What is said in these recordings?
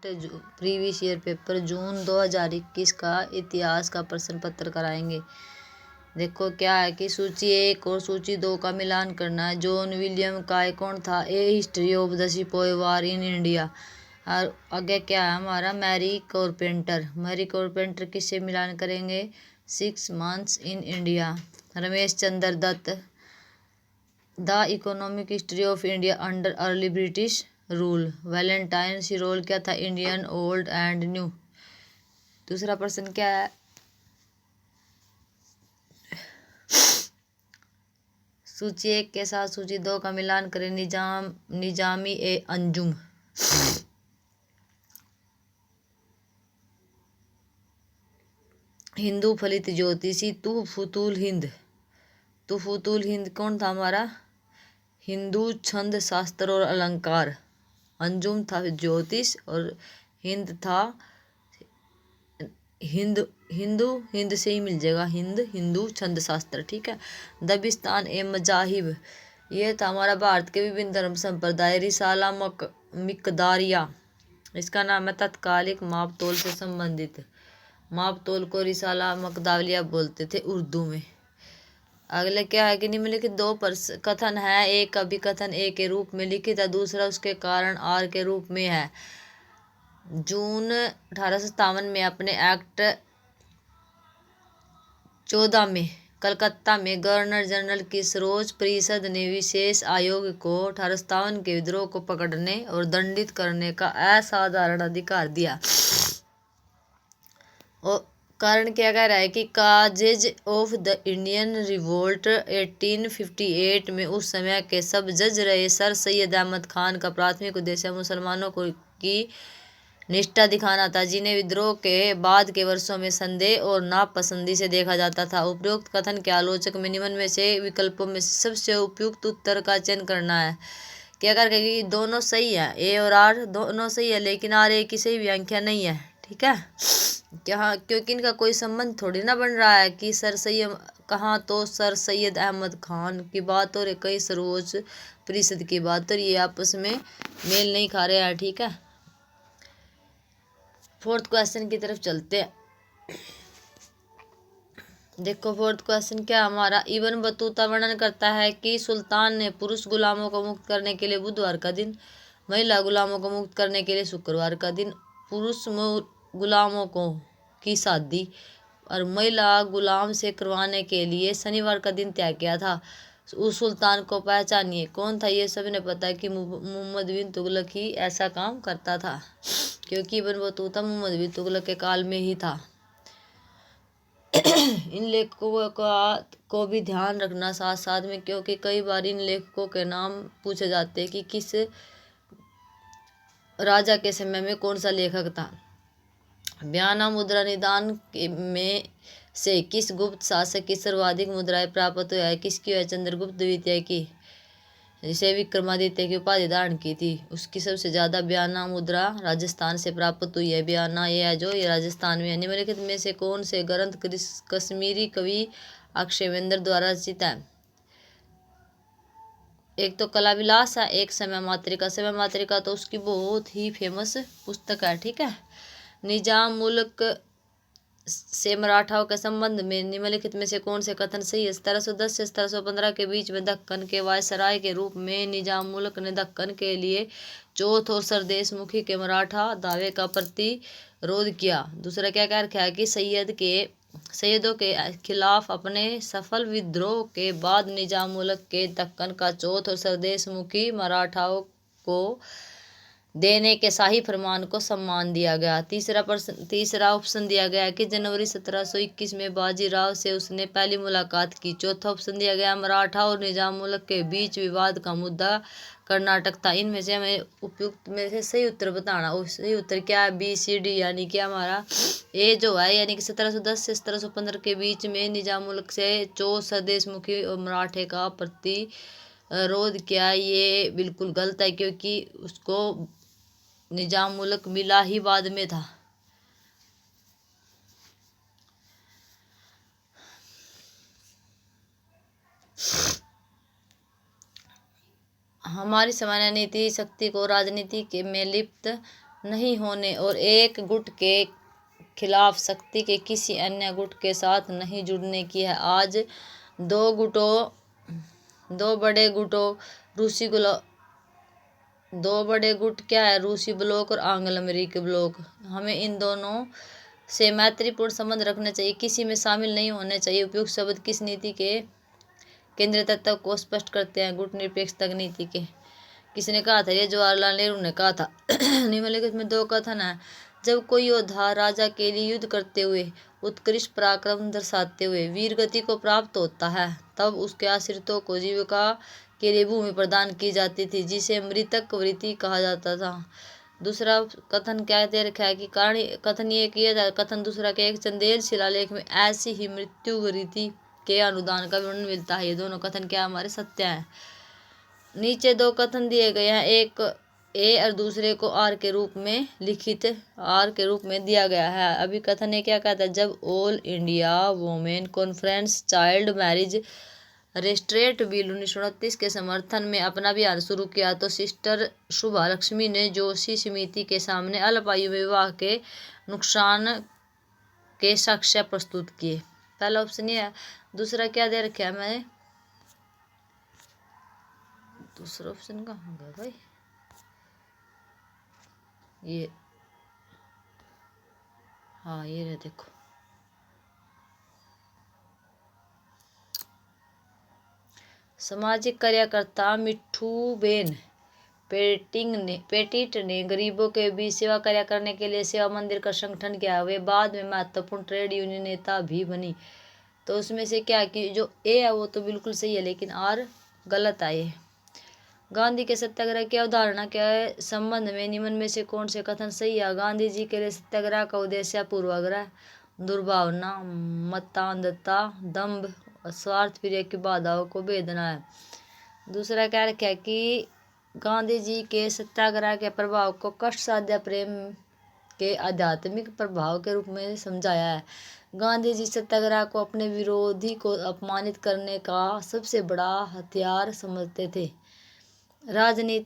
Previous year paper जून 2021 का इतिहास का प्रश्न पत्र कराएंगे। देखो क्या है कि सूची 1 और सूची 2 का मिलान करना है। जॉन विलियम काय कौन था? A history of the sepoy war in India. और आगे क्या है हमारा? Mary carpenter. मैरी कारपेंटर किससे मिलान करेंगे? 6 months in India. Ramesh Chandra Dutt, the economic history of India under early British rule. Valentine Chirol क्या था? Indian old and new. दूसरा प्रश्न क्या है? सूची 1 के साथ सूची 2 का मिलान करें। निजामी ए अंजुम। हिंदू फलित ज्योतिषी तुफुतुल हिंद। तुफुतुल हिंद कौन था हमारा? हिंदू छंद शास्त्र और अलंकार। अंजुम था ज्योतिष और हिंद था हिंद से ही मिल जाएगा। हिंदू छंद शास्त्र। ठीक है। दबिस्तान ए मजाहिब, ये था हमारा भारत के विभिन्न धर्म संप्रदाय। रिसाला मिकदारिया, इसका नाम है तत्कालिक माप तोल से संबंधित। माप तोल को रिसाला मकदालिया बोलते थे उर्दू में। अगले क्या है कि निम्नलिखित 2 कथन है। एक का विकथन ए के रूप में लिखित है, दूसरा उसके कारण आर के रूप में है। जून 1857 में अपने एक्ट 14 में कलकत्ता में गवर्नर जनरल की सरोज परिषद ने विशेष आयोग को 1857 के विद्रोह को पकड़ने और दंडित करने का असाधारण अधिकार दिया। और कारण क्या कह रहा है कि causes of the Indian revolt 1858 में उस समय के सब जज रहे सर सैयद अहमद खान का प्राथमिक उद्देश्य मुसलमानों को की निष्ठा दिखाना था, जिन्हें विद्रोह के बाद के वर्षों में संदेह और नापसंदी से देखा जाता था। उपरोक्त कथन के आलोचक में निम्न में से विकल्पों में सबसे उपयुक्त उत्तर का चयन करना है। क्या करके दोनों सही है, ए और आर दोनों सही है, लेकिन आर ए की सही व्याख्या नहीं है। ठीक है। यहाँ क्योंकि इनका कोई संबंध थोड़ी ना बन रहा है कि सर सैयद कहाँ तो सर सैयद अहमद खान की बात और कई सर्वोच्च परिषद की बात, और ये आपस में मेल नहीं खा रहे हैं। ठीक है। 4th क्वेश्चन की तरफ चलते हैं। देखो 4th क्वेश्चन क्या हमारा? इब्न बतूता वर्णन करता है कि सुल्तान ने पुरुष गुलामों को मुक्त करने के लिए बुधवार का दिन, महिला गुलामों को मुक्त करने के लिए शुक्रवार का दिन, पुरुष गुलामों को की शादी और महिला गुलाम से करवाने के लिए शनिवार का दिन तय किया था। उस सुल्तान को पहचानिए। कौन था? ये सभी ने पता है कि मोहम्मद बिन तुगलक ही ऐसा काम करता था, क्योंकि इब्न बतूता मोहम्मद बिन तुगलक के काल में ही था। इन लेखकों को भी ध्यान रखना साथ साथ में, क्योंकि कई बार इन लेखकों के नाम पूछे जाते हैं कि किस राजा के समय में कौन सा लेखक था। बयाना मुद्रा निदान में से किस गुप्त शासक की सर्वाधिक मुद्राएं प्राप्त हुआ है? किसकी है? चंद्रगुप्त द्वितीय की, जिसे विक्रमादित्य की उपाधि धारण की थी, उसकी सबसे ज्यादा बयाना मुद्रा राजस्थान से प्राप्त हुई है। बयाना ये है जो ये राजस्थान में है। निम्नलिखित में से कौन से ग्रंथ कश्मीरी कवि अक्षयवेंद्र द्वारा रचित है? एक तो कला विलास है, एक समय मातृका। समय मातृका तो उसकी बहुत ही फेमस पुस्तक है। ठीक है। निजाम मुल्क से मराठाओं के संबंध में निम्नलिखित में से कौन से कथन सही है? 1710 से 1715 के बीच में दक्कन के वायसराय के रूप में निजाम मुल्क ने दक्कन के लिए चौथ और सरदेशमुखी के मराठा दावे का प्रतिरोध किया। दूसरा क्या कह रखा है कि सैयदों के खिलाफ अपने सफल विद्रोह के बाद निजाम मुल्क के दक्कन का चौथ और सरदेशमुखी मराठाओं को देने के शाही फरमान को सम्मान दिया गया। तीसरा ऑप्शन दिया गया कि जनवरी 1721 में बाजीराव से उसने पहली मुलाकात की। चौथा ऑप्शन दिया गया मराठा और निजाम मुल्क के बीच विवाद का मुद्दा कर्नाटक था। इनमें से हमें उपयुक्त में से सही उत्तर बताना। सही उत्तर क्या है? बी सी डी, यानी कि हमारा ए जो है, यानी कि 1710 से 1715 के बीच में निजाम मुल्क से चौथ सरदेशमुखी और मराठे का प्रतिरोध किया। ये बिल्कुल गलत है, क्योंकि उसको निजाम मुल्क मिला ही बाद में था। हमारी सामान्य नीति शक्ति को राजनीति के में लिप्त नहीं होने और एक गुट के खिलाफ शक्ति के किसी अन्य गुट के साथ नहीं जुड़ने की है। आज दो बड़े गुटों दो बड़े गुट क्या है, रूसी ब्लॉक और एंग्लो अमेरिकी ब्लॉक। हमें इन दोनों से मैत्रीपूर्ण संबंध रखने चाहिए, किसी में शामिल नहीं होने चाहिए। उपयुक्त शब्द किस नीति के केंद्रीय तत्व को स्पष्ट करते हैं? गुट निरपेक्षता नीति के। किसने कहा था? ये जवाहरलाल नेहरू ने कहा था। निम्नलिखित में दो कथन है। जब कोई योद्धा राजा के लिए युद्ध करते हुए उत्कृष्ट पराक्रम दर्शाते हुए वीर गति को प्राप्त होता है, तब उसके आश्रितों को जीविका के लिए भूमि प्रदान की जाती थी, जिसे मृतक वृत्ति कहा जाता था। दूसरा कथन क्या दे रखा है कि कथन ये किया था। कथन दूसरा के एक चंदेल शिलालेख में ऐसी ही मृत्यु वृत्ति के अनुदान का वर्णन मिलता है। ये दोनों कथन क्या हमारे सत्य हैं। नीचे दो कथन दिए गए हैं, एक ए और दूसरे को आर के रूप में दिया गया है। अभी कथन ये क्या कहता है? जब all India women conference child marriage restaurant bill 1929 के समर्थन में अपना अभियान शुरू किया, तो सिस्टर शुभा लक्ष्मी ने जोशी समिति के सामने अल्पायु में विवाह के नुकसान के साक्ष्य प्रस्तुत किए। पहला ऑप्शन ये है। दूसरा क्या दे रखा है? मैं दूसरा ऑप्शन कहाँ होगा भाई? ये हाँ, ये रहे, देखो। सामाजिक कार्यकर्ता मिट्ठूबेन पेटिट ने गरीबों के बीच सेवा कार्य करने के लिए सेवा मंदिर का संगठन किया। वे बाद में महत्वपूर्ण ट्रेड यूनियन नेता भी बनी। तो उसमें से क्या कि जो ए है वो तो बिल्कुल सही है, लेकिन आर गलत है। गांधी के सत्याग्रह की अवधारणा के संबंध में निम्न में से कौन से कथन सही है? गांधी जी के लिए सत्याग्रह का उद्देश्य पूर्वाग्रह, दुर्भावना, मतांधता, दंभ, स्वार्थ प्रिय की बाधाओं को भेदना है। दूसरा क्या रखा है कि गांधी जी के सत्याग्रह के प्रभाव को कष्ट साध्य प्रेम के आध्यात्मिक प्रभाव के रूप में समझाया है। गांधी जी सत्याग्रह को अपने विरोधी को अपमानित करने का सबसे बड़ा हथियार समझते थे। गांधी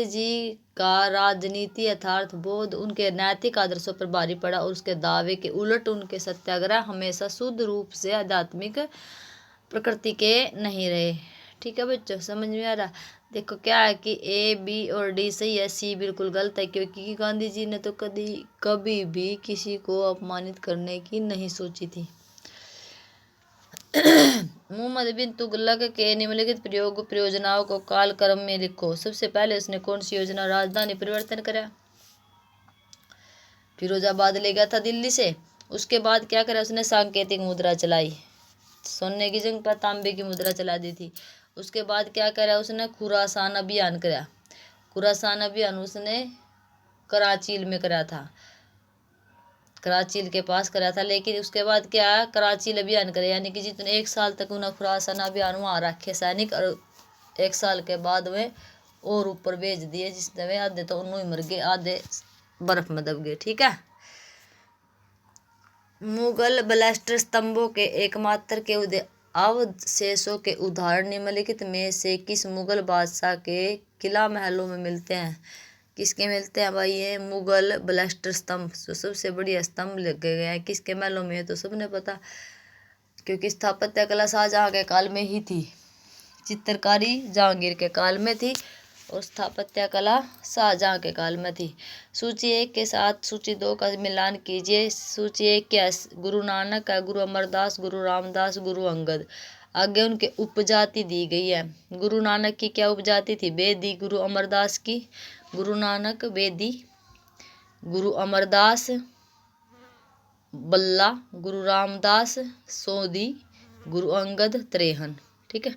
जी का राजनीति यथार्थ बोध उनके नैतिक आदर्शों पर भारी पड़ा और उसके दावे के उलट उनके सत्याग्रह हमेशा शुद्ध रूप से आध्यात्मिक प्रकृति के नहीं रहे। ठीक है बच्चों, समझ में आ रहा? देखो क्या है कि ए, बी और डी सही है, सी बिल्कुल गलत है, क्योंकि गांधी जी ने तो कभी भी किसी को अपमानित करने की नहीं सोची थी। मोहम्मद बिन तुगलक के निम्नलिखित प्रयोजनाओं को कालक्रम में लिखो। सबसे पहले उसने कौन सी योजना? राजधानी परिवर्तन करा, फिरोजाबाद ले गया था दिल्ली से। उसके बाद क्या करा उसने? सांकेतिक मुद्रा चलाई, सोने की जगह पर तांबे की मुद्रा चला दी थी। उसके बाद क्या करा उसने? खुरासान अभियान करा। खुरासान अभियान उसने कराचील में करा था, कराचील के पास करा था। लेकिन उसके बाद क्या? कराचील अभियान करे, यानी कि जितने 1 साल तक उन्हें खुरासान अभियान वहाँ रखे सैनिक, और 1 साल के बाद वे और ऊपर भेज दिए, जिसमें वे आधे तो उन्होंने मर गए, आधे बर्फ में दब गए। ठीक है। मुगल बलस्टर स्तंभों के एकमात्र के अवशेषों के उदाहरण निम्नलिखित में से किस मुगल बादशाह के किला महलों में मिलते हैं? किसके मिलते हैं भाई? ये मुगल बलस्टर स्तंभ, जो सबसे बढ़िया स्तंभ लगे गए हैं, किसके महलों में है? तो सबने पता, क्योंकि स्थापत्य कला शाहजहां के काल में ही थी, चित्रकारी जहांगीर के काल में थी और स्थापत्य कला शाहजहां के काल में थी। सूची 1 के साथ सूची 2 का मिलान कीजिए। सूची 1 क्या? गुरु नानक है, गुरु अमरदास, गुरु रामदास, गुरु अंगद। आगे उनके उपजाति दी गई है। गुरु नानक की क्या उपजाति थी? बेदी। गुरु अमरदास की? गुरु नानक बेदी, गुरु अमरदास बल्ला, गुरु रामदास सोदी, गुरु अंगद त्रेहन। ठीक है।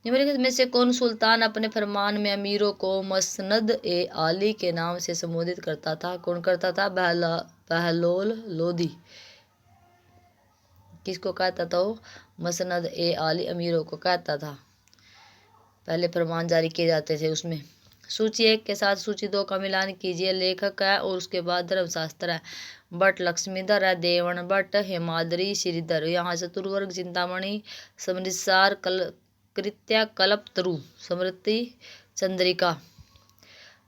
निम्नलिखित में से कौन सुल्तान अपने फरमान में अमीरों को मसनद ए आली के नाम से संबोधित करता था? कौन करता था? बहलोल लोधी। किसको कहता था वो? मसनद ए आली अमीरों को कहता था। पहले फरमान जारी किए जाते थे उसमें। सूची 1 के साथ सूची 2 का मिलान कीजिए। लेखक है और उसके बाद धर्मशास्त्र है। भट्ट लक्ष्मीधर है, देवण भट्ट, हेमाद्री श्रीधर। यहाँ चतुर्वर्ग, चिंतामणि, समृद्धसार, कृत्या, कल्पतरु, स्मृति, चंद्रिका।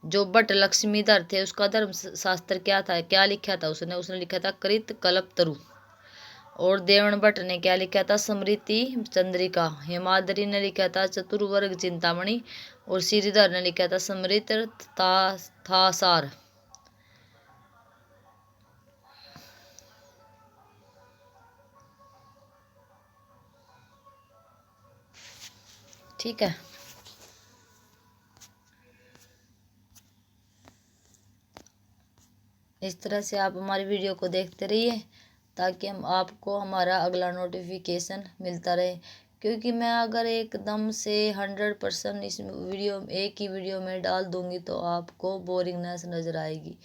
जो भट्ट लक्ष्मीधर थे उसका धर्म शास्त्र क्या था, क्या लिखा था उसने लिखा था कृत कल्पतरु। और देवण भट्ट ने क्या लिखा था, स्मृति चंद्रिका। हेमाद्रि ने लिखा था चतुर्वर्ग चिंतामणि। और श्रीधर ने लिखा था समृत था सार। ठीक है, इस तरह से आप हमारी वीडियो को देखते रहिए ताकि हम आपको हमारा अगला नोटिफिकेशन मिलता रहे। क्योंकि मैं अगर एकदम से 100% इस वीडियो एक ही वीडियो में डाल दूंगी तो आपको बोरिंगनेस नज़र आएगी।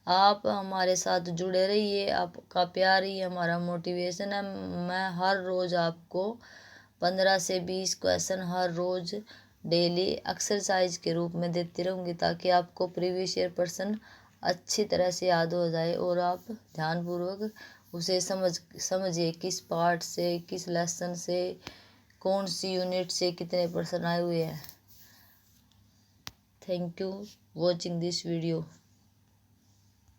आप हमारे साथ जुड़े रहिए, आपका प्यार ही हमारा मोटिवेशन है। मैं हर रोज़ आपको 15 से 20 क्वेश्चन हर रोज़ डेली एक्सरसाइज के रूप में देती रहूँगी ताकि आपको प्रीवियस ईयर प्रश्न अच्छी तरह से याद हो जाए और आप ध्यानपूर्वक उसे समझिए किस पार्ट से, किस लेसन से, कौन सी यूनिट से कितने प्रश्न आए हुए हैं। Thank you watching this video.